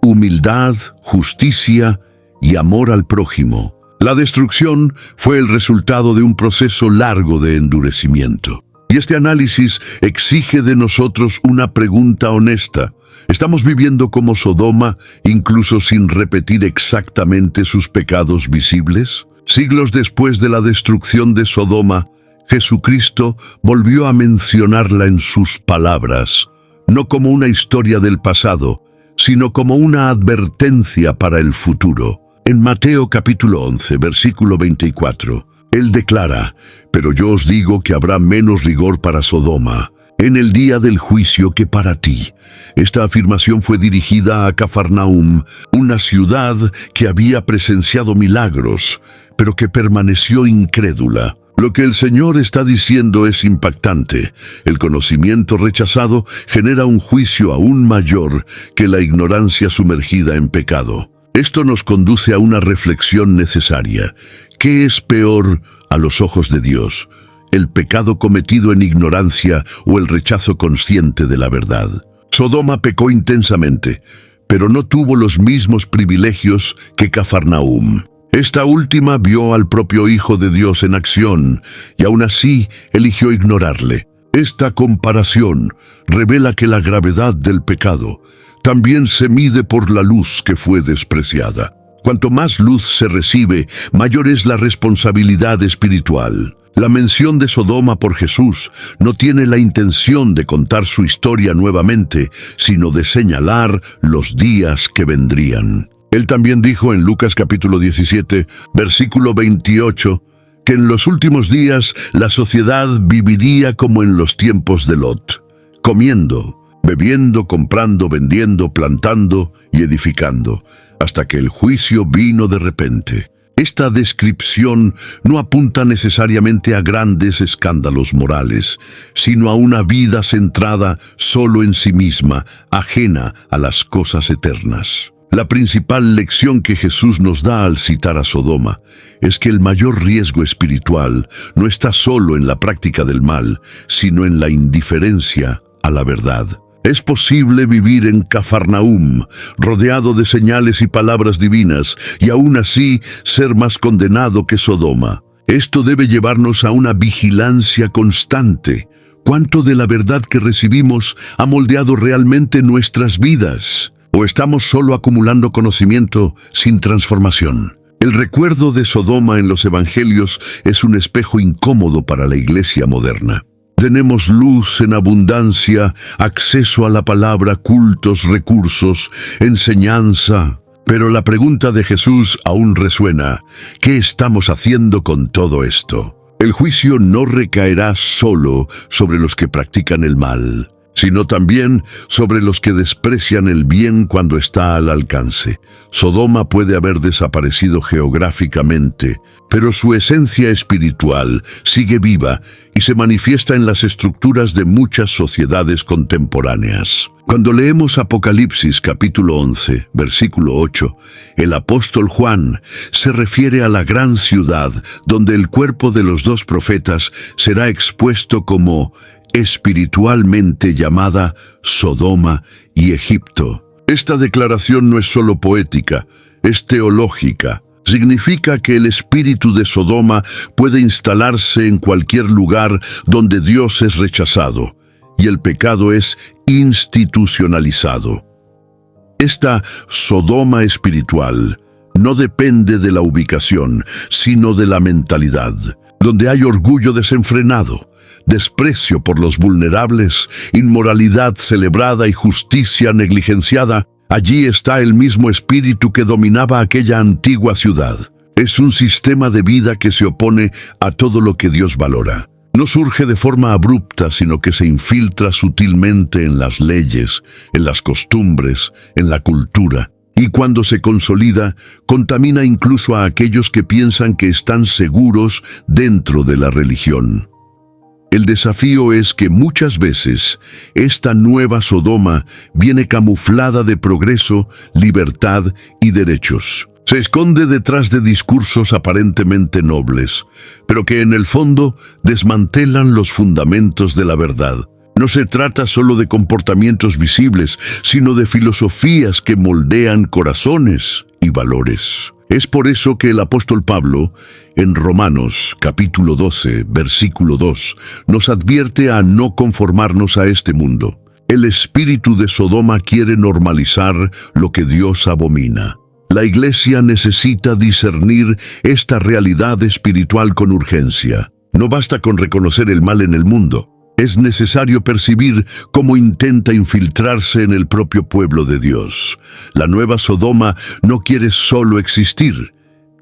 humildad, justicia y amor al prójimo. La destrucción fue el resultado de un proceso largo de endurecimiento. Y este análisis exige de nosotros una pregunta honesta. ¿Estamos viviendo como Sodoma, incluso sin repetir exactamente sus pecados visibles? Siglos después de la destrucción de Sodoma, Jesucristo volvió a mencionarla en sus palabras, no como una historia del pasado, sino como una advertencia para el futuro. En Mateo capítulo 11, versículo 24, Él declara: «Pero yo os digo que habrá menos rigor para Sodoma en el día del juicio que para ti». Esta afirmación fue dirigida a Cafarnaum, una ciudad que había presenciado milagros, pero que permaneció incrédula. Lo que el Señor está diciendo es impactante. El conocimiento rechazado genera un juicio aún mayor que la ignorancia sumergida en pecado. Esto nos conduce a una reflexión necesaria. ¿Qué es peor a los ojos de Dios? ¿El pecado cometido en ignorancia o el rechazo consciente de la verdad? Sodoma pecó intensamente, pero no tuvo los mismos privilegios que Cafarnaum. Esta última vio al propio Hijo de Dios en acción y aún así eligió ignorarle. Esta comparación revela que la gravedad del pecado también se mide por la luz que fue despreciada. Cuanto más luz se recibe, mayor es la responsabilidad espiritual. La mención de Sodoma por Jesús no tiene la intención de contar su historia nuevamente, sino de señalar los días que vendrían. Él también dijo en Lucas capítulo 17, versículo 28, que en los últimos días la sociedad viviría como en los tiempos de Lot, comiendo, bebiendo, comprando, vendiendo, plantando y edificando, hasta que el juicio vino de repente. Esta descripción no apunta necesariamente a grandes escándalos morales, sino a una vida centrada solo en sí misma, ajena a las cosas eternas. La principal lección que Jesús nos da al citar a Sodoma es que el mayor riesgo espiritual no está solo en la práctica del mal, sino en la indiferencia a la verdad. Es posible vivir en Cafarnaum, rodeado de señales y palabras divinas, y aún así ser más condenado que Sodoma. Esto debe llevarnos a una vigilancia constante. ¿Cuánto de la verdad que recibimos ha moldeado realmente nuestras vidas? ¿O estamos solo acumulando conocimiento sin transformación? El recuerdo de Sodoma en los evangelios es un espejo incómodo para la iglesia moderna. Tenemos luz en abundancia, acceso a la palabra, cultos, recursos, enseñanza. Pero la pregunta de Jesús aún resuena: ¿qué estamos haciendo con todo esto? El juicio no recaerá solo sobre los que practican el mal, sino también sobre los que desprecian el bien cuando está al alcance. Sodoma puede haber desaparecido geográficamente, pero su esencia espiritual sigue viva y se manifiesta en las estructuras de muchas sociedades contemporáneas. Cuando leemos Apocalipsis capítulo 11, versículo 8, el apóstol Juan se refiere a la gran ciudad donde el cuerpo de los dos profetas será expuesto como espiritualmente llamada Sodoma y Egipto. Esta declaración no es solo poética, es teológica. Significa que el espíritu de Sodoma puede instalarse en cualquier lugar donde Dios es rechazado y el pecado es institucionalizado. Esta Sodoma espiritual no depende de la ubicación, sino de la mentalidad, donde hay orgullo desenfrenado, desprecio por los vulnerables, inmoralidad celebrada y justicia negligenciada. Allí está el mismo espíritu que dominaba aquella antigua ciudad. Es un sistema de vida que se opone a todo lo que Dios valora. No surge de forma abrupta, sino que se infiltra sutilmente en las leyes, en las costumbres, en la cultura. Y cuando se consolida, contamina incluso a aquellos que piensan que están seguros dentro de la religión. El desafío es que muchas veces esta nueva Sodoma viene camuflada de progreso, libertad y derechos. Se esconde detrás de discursos aparentemente nobles, pero que en el fondo desmantelan los fundamentos de la verdad. No se trata solo de comportamientos visibles, sino de filosofías que moldean corazones y valores. Es por eso que el apóstol Pablo, en Romanos capítulo 12, versículo 2, nos advierte a no conformarnos a este mundo. El espíritu de Sodoma quiere normalizar lo que Dios abomina. La Iglesia necesita discernir esta realidad espiritual con urgencia. No basta con reconocer el mal en el mundo. Es necesario percibir cómo intenta infiltrarse en el propio pueblo de Dios. La nueva Sodoma no quiere solo existir,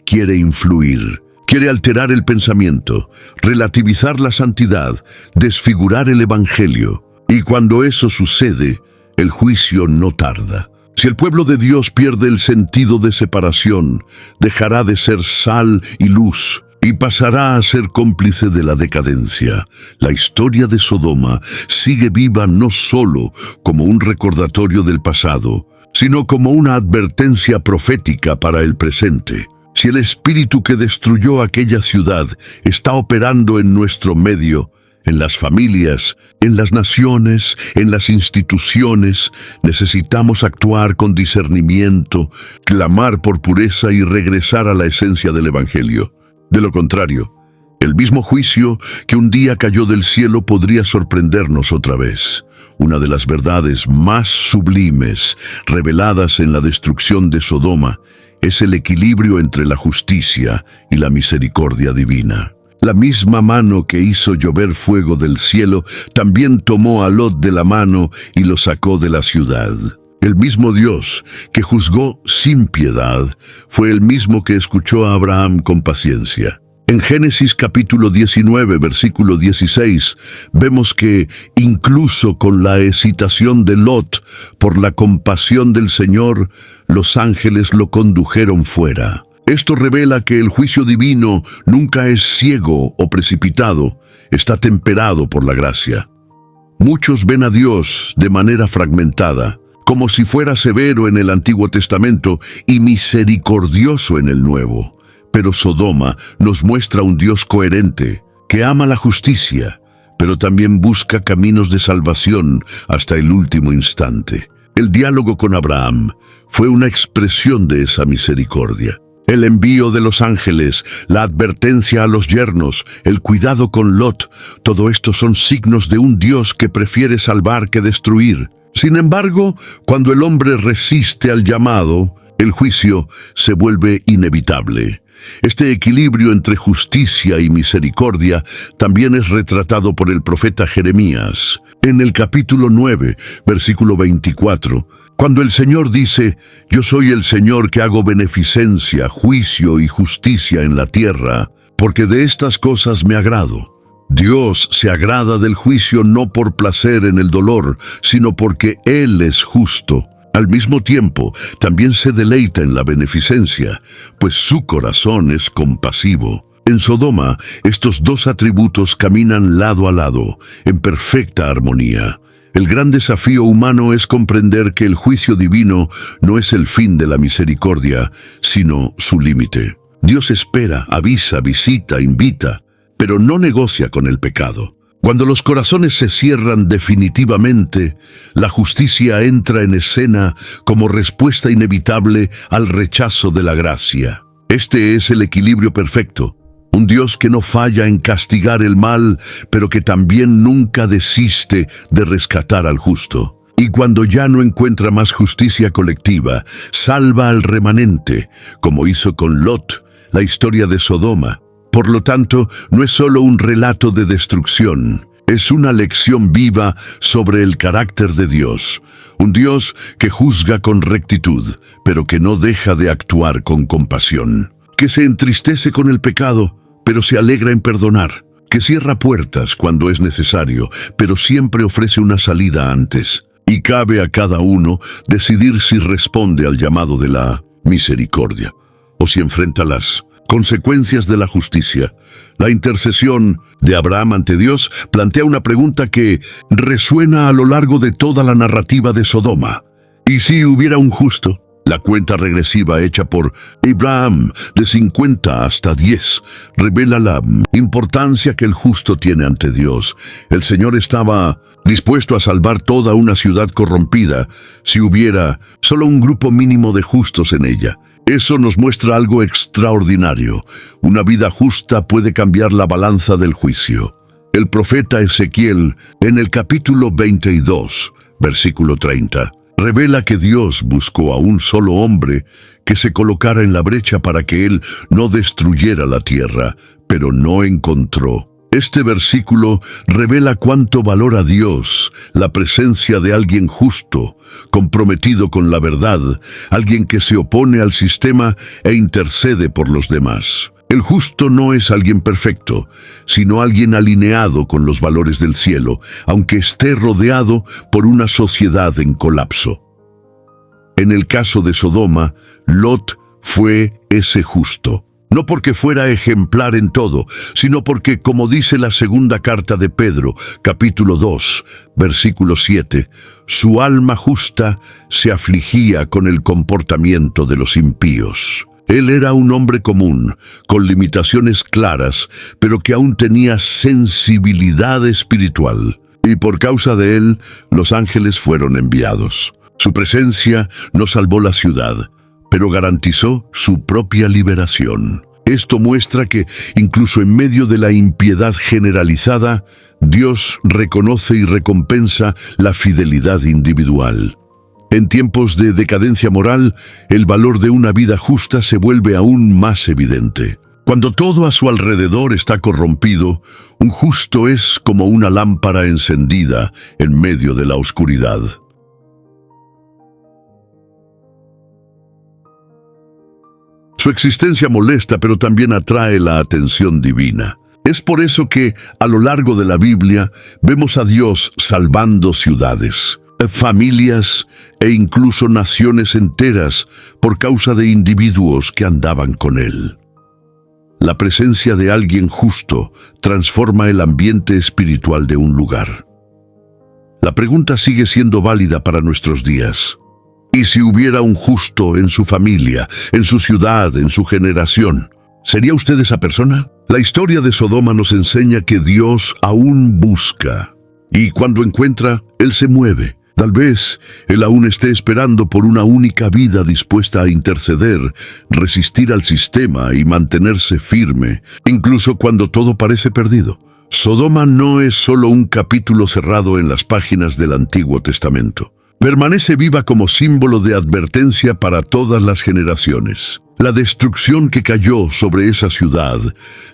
quiere influir. Quiere alterar el pensamiento, relativizar la santidad, desfigurar el Evangelio. Y cuando eso sucede, el juicio no tarda. Si el pueblo de Dios pierde el sentido de separación, dejará de ser sal y luz y pasará a ser cómplice de la decadencia. La historia de Sodoma sigue viva no solo como un recordatorio del pasado, sino como una advertencia profética para el presente. Si el espíritu que destruyó aquella ciudad está operando en nuestro medio, en las familias, en las naciones, en las instituciones, necesitamos actuar con discernimiento, clamar por pureza y regresar a la esencia del Evangelio. De lo contrario, el mismo juicio que un día cayó del cielo podría sorprendernos otra vez. Una de las verdades más sublimes reveladas en la destrucción de Sodoma es el equilibrio entre la justicia y la misericordia divina. La misma mano que hizo llover fuego del cielo también tomó a Lot de la mano y lo sacó de la ciudad. El mismo Dios que juzgó sin piedad fue el mismo que escuchó a Abraham con paciencia. En Génesis capítulo 19, versículo 16, vemos que incluso con la hesitación de Lot, por la compasión del Señor, los ángeles lo condujeron fuera. Esto revela que el juicio divino nunca es ciego o precipitado, está temperado por la gracia. Muchos ven a Dios de manera fragmentada, como si fuera severo en el Antiguo Testamento y misericordioso en el Nuevo. Pero Sodoma nos muestra un Dios coherente, que ama la justicia, pero también busca caminos de salvación hasta el último instante. El diálogo con Abraham fue una expresión de esa misericordia. El envío de los ángeles, la advertencia a los yernos, el cuidado con Lot, todo esto son signos de un Dios que prefiere salvar que destruir. Sin embargo, cuando el hombre resiste al llamado, el juicio se vuelve inevitable. Este equilibrio entre justicia y misericordia también es retratado por el profeta Jeremías. En el capítulo 9, versículo 24, cuando el Señor dice: «Yo soy el Señor que hago beneficencia, juicio y justicia en la tierra, porque de estas cosas me agrado». Dios se agrada del juicio no por placer en el dolor, sino porque Él es justo. Al mismo tiempo, también se deleita en la beneficencia, pues su corazón es compasivo. En Sodoma, estos dos atributos caminan lado a lado, en perfecta armonía. El gran desafío humano es comprender que el juicio divino no es el fin de la misericordia, sino su límite. Dios espera, avisa, visita, invita, pero no negocia con el pecado. Cuando los corazones se cierran definitivamente, la justicia entra en escena como respuesta inevitable al rechazo de la gracia. Este es el equilibrio perfecto. Un Dios que no falla en castigar el mal, pero que también nunca desiste de rescatar al justo. Y cuando ya no encuentra más justicia colectiva, salva al remanente, como hizo con Lot, la historia de Sodoma. Por lo tanto, no es solo un relato de destrucción, es una lección viva sobre el carácter de Dios. Un Dios que juzga con rectitud, pero que no deja de actuar con compasión. Que se entristece con el pecado, pero se alegra en perdonar. Que cierra puertas cuando es necesario, pero siempre ofrece una salida antes. Y cabe a cada uno decidir si responde al llamado de la misericordia o si enfrenta las consecuencias de la justicia. La intercesión de Abraham ante Dios plantea una pregunta que resuena a lo largo de toda la narrativa de Sodoma. ¿Y si hubiera un justo? La cuenta regresiva hecha por Abraham de 50 hasta 10 revela la importancia que el justo tiene ante Dios. El Señor estaba dispuesto a salvar toda una ciudad corrompida si hubiera solo un grupo mínimo de justos en ella. Eso nos muestra algo extraordinario. Una vida justa puede cambiar la balanza del juicio. El profeta Ezequiel, en el capítulo 22, versículo 30, revela que Dios buscó a un solo hombre que se colocara en la brecha para que él no destruyera la tierra, pero no encontró. Este versículo revela cuánto valora Dios la presencia de alguien justo, comprometido con la verdad, alguien que se opone al sistema e intercede por los demás. El justo no es alguien perfecto, sino alguien alineado con los valores del cielo, aunque esté rodeado por una sociedad en colapso. En el caso de Sodoma, Lot fue ese justo. No porque fuera ejemplar en todo, sino porque, como dice la segunda carta de Pedro, capítulo 2, versículo 7, su alma justa se afligía con el comportamiento de los impíos. Él era un hombre común, con limitaciones claras, pero que aún tenía sensibilidad espiritual. Y por causa de él, los ángeles fueron enviados. Su presencia no salvó la ciudad, pero garantizó su propia liberación. Esto muestra que, incluso en medio de la impiedad generalizada, Dios reconoce y recompensa la fidelidad individual. En tiempos de decadencia moral, el valor de una vida justa se vuelve aún más evidente. Cuando todo a su alrededor está corrompido, un justo es como una lámpara encendida en medio de la oscuridad. Su existencia molesta, pero también atrae la atención divina. Es por eso que, a lo largo de la Biblia, vemos a Dios salvando ciudades, familias e incluso naciones enteras por causa de individuos que andaban con Él. La presencia de alguien justo transforma el ambiente espiritual de un lugar. La pregunta sigue siendo válida para nuestros días. ¿Y si hubiera un justo en su familia, en su ciudad, en su generación? ¿Sería usted esa persona? La historia de Sodoma nos enseña que Dios aún busca. Y cuando encuentra, Él se mueve. Tal vez Él aún esté esperando por una única vida dispuesta a interceder, resistir al sistema y mantenerse firme, incluso cuando todo parece perdido. Sodoma no es solo un capítulo cerrado en las páginas del Antiguo Testamento. Permanece viva como símbolo de advertencia para todas las generaciones. La destrucción que cayó sobre esa ciudad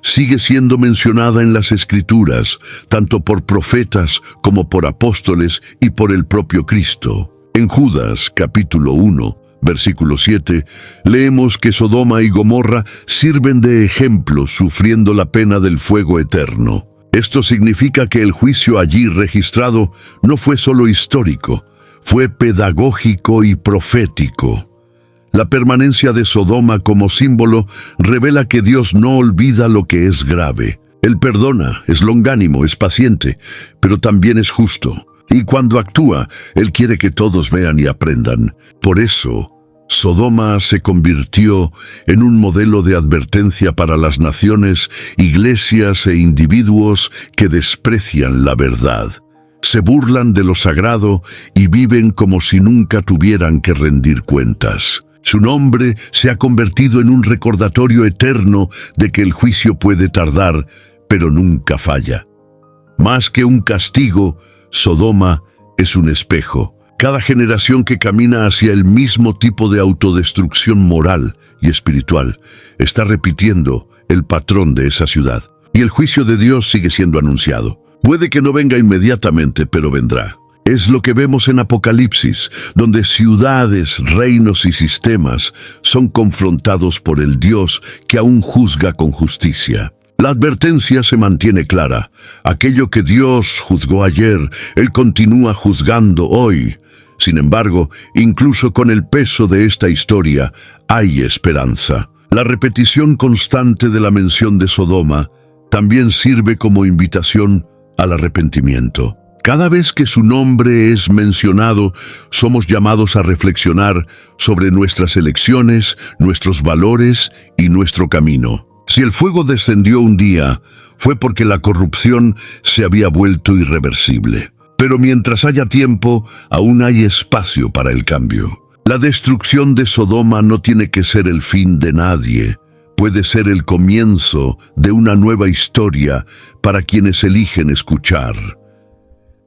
sigue siendo mencionada en las Escrituras, tanto por profetas como por apóstoles y por el propio Cristo. En Judas, capítulo 1, versículo 7, leemos que Sodoma y Gomorra sirven de ejemplo sufriendo la pena del fuego eterno. Esto significa que el juicio allí registrado no fue solo histórico, fue pedagógico y profético. La permanencia de Sodoma como símbolo revela que Dios no olvida lo que es grave. Él perdona, es longánimo, es paciente, pero también es justo. Y cuando actúa, Él quiere que todos vean y aprendan. Por eso, Sodoma se convirtió en un modelo de advertencia para las naciones, iglesias e individuos que desprecian la verdad. Se burlan de lo sagrado y viven como si nunca tuvieran que rendir cuentas. Su nombre se ha convertido en un recordatorio eterno de que el juicio puede tardar, pero nunca falla. Más que un castigo, Sodoma es un espejo. Cada generación que camina hacia el mismo tipo de autodestrucción moral y espiritual está repitiendo el patrón de esa ciudad. Y el juicio de Dios sigue siendo anunciado. Puede que no venga inmediatamente, pero vendrá. Es lo que vemos en Apocalipsis, donde ciudades, reinos y sistemas son confrontados por el Dios que aún juzga con justicia. La advertencia se mantiene clara. Aquello que Dios juzgó ayer, Él continúa juzgando hoy. Sin embargo, incluso con el peso de esta historia, hay esperanza. La repetición constante de la mención de Sodoma también sirve como invitación al arrepentimiento. Cada vez que su nombre es mencionado, somos llamados a reflexionar sobre nuestras elecciones, nuestros valores y nuestro camino. Si el fuego descendió un día, fue porque la corrupción se había vuelto irreversible. Pero mientras haya tiempo, aún hay espacio para el cambio. La destrucción de Sodoma no tiene que ser el fin de nadie. Puede ser el comienzo de una nueva historia para quienes eligen escuchar.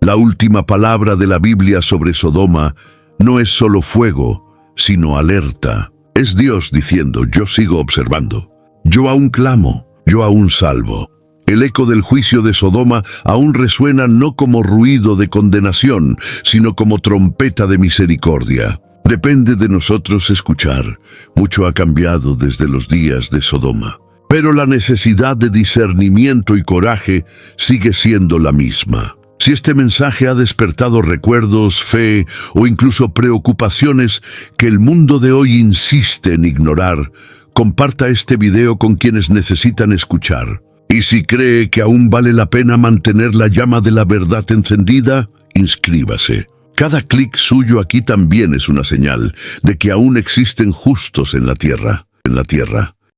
La última palabra de la Biblia sobre Sodoma no es solo fuego, sino alerta. Es Dios diciendo: yo sigo observando. Yo aún clamo, yo aún salvo. El eco del juicio de Sodoma aún resuena no como ruido de condenación, sino como trompeta de misericordia. Depende de nosotros escuchar. Mucho ha cambiado desde los días de Sodoma. Pero la necesidad de discernimiento y coraje sigue siendo la misma. Si este mensaje ha despertado recuerdos, fe o incluso preocupaciones que el mundo de hoy insiste en ignorar, comparta este video con quienes necesitan escuchar. Y si cree que aún vale la pena mantener la llama de la verdad encendida, inscríbase. Cada clic suyo aquí también es una señal de que aún existen justos en la tierra.